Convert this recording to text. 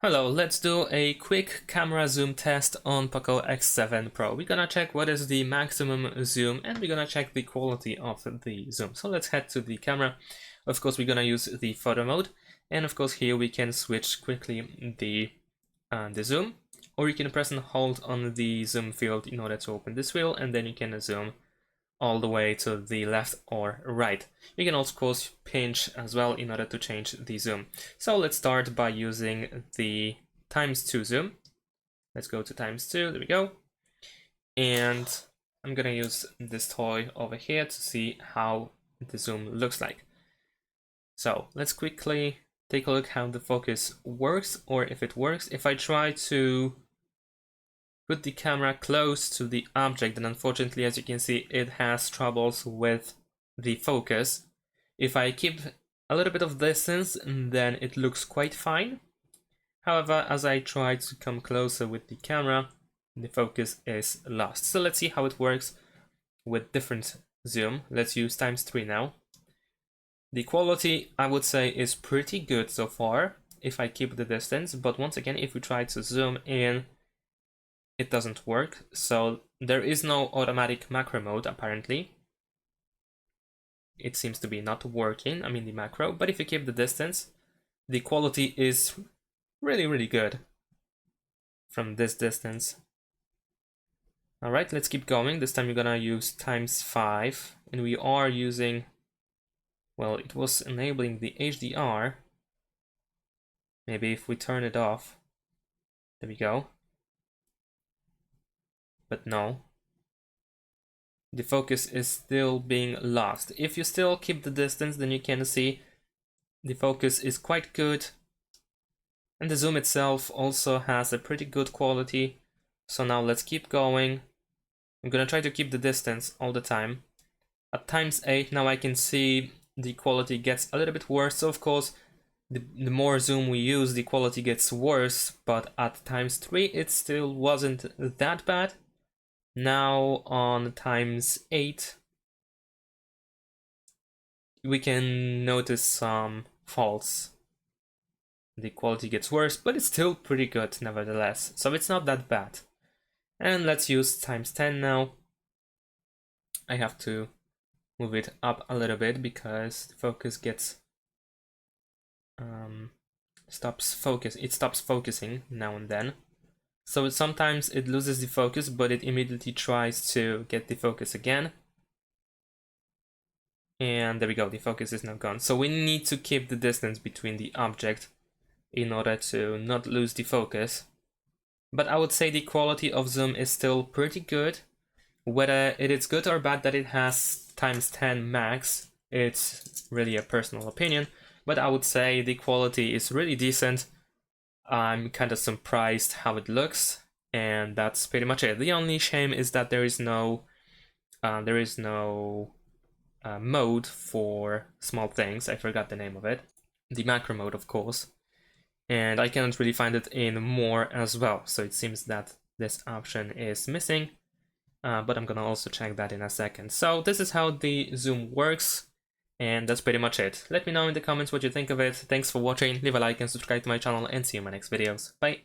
Hello, let's do a quick camera zoom test on POCO X7 Pro. We're gonna check what is the maximum zoom and we're gonna check the quality of the zoom. So let's head to the camera. Of course, we're gonna use the photo mode, and of course here we can switch quickly the zoom, or you can press and hold on the zoom field in order to open this wheel, and then you can zoom all the way to the left or right. You can also, of course, pinch as well in order to change the zoom. So let's start by using the ×2 zoom. Let's go to ×2, there we go. And I'm gonna use this toy over here to see how the zoom looks like. So let's quickly take a look how the focus works, or if it works. If I try to put the camera close to the object, and unfortunately, as you can see, it has troubles with the focus. If I keep a little bit of distance, then it looks quite fine. However, as I try to come closer with the camera, the focus is lost. So let's see how it works with different zoom. Let's use ×3 now. The quality, I would say, is pretty good so far if I keep the distance, but once again, if we try to zoom in, it doesn't work. So there is no automatic macro mode apparently. It seems to be not working, the macro, but if you keep the distance, the quality is really good from this distance. Alright, let's keep going. This time we're gonna use ×5, and we are using, well, it was enabling the HDR. Maybe if we turn it off, there we go. But no, the focus is still being lost. If you still keep the distance, then you can see the focus is quite good, and the zoom itself also has a pretty good quality. So now let's keep going. I'm gonna try to keep the distance all the time. At ×8 now I can see the quality gets a little bit worse. So of course, the more zoom we use, the quality gets worse, but at ×3 it still wasn't that bad. Now on ×8, we can notice some faults. The quality gets worse, but it's still pretty good nevertheless, so it's not that bad. And let's use ×10 now. I have to move it up a little bit because the focus gets stops focusing now and then. So sometimes it loses the focus, but it immediately tries to get the focus again. And there we go, the focus is now gone. So we need to keep the distance between the object in order to not lose the focus. But I would say the quality of zoom is still pretty good. Whether it is good or bad that it has ×10 max, it's really a personal opinion. But I would say the quality is really decent. I'm kind of surprised how it looks, and that's pretty much it. The only shame is that there is no mode for small things. I forgot the name of it. The macro mode, of course. And I cannot really find it in more as well. So it seems that this option is missing, but I'm gonna also check that in a second. So this is how the zoom works. And that's pretty much it. Let me know in the comments what you think of it. Thanks for watching, leave a like and subscribe to my channel, and see you in my next videos. Bye!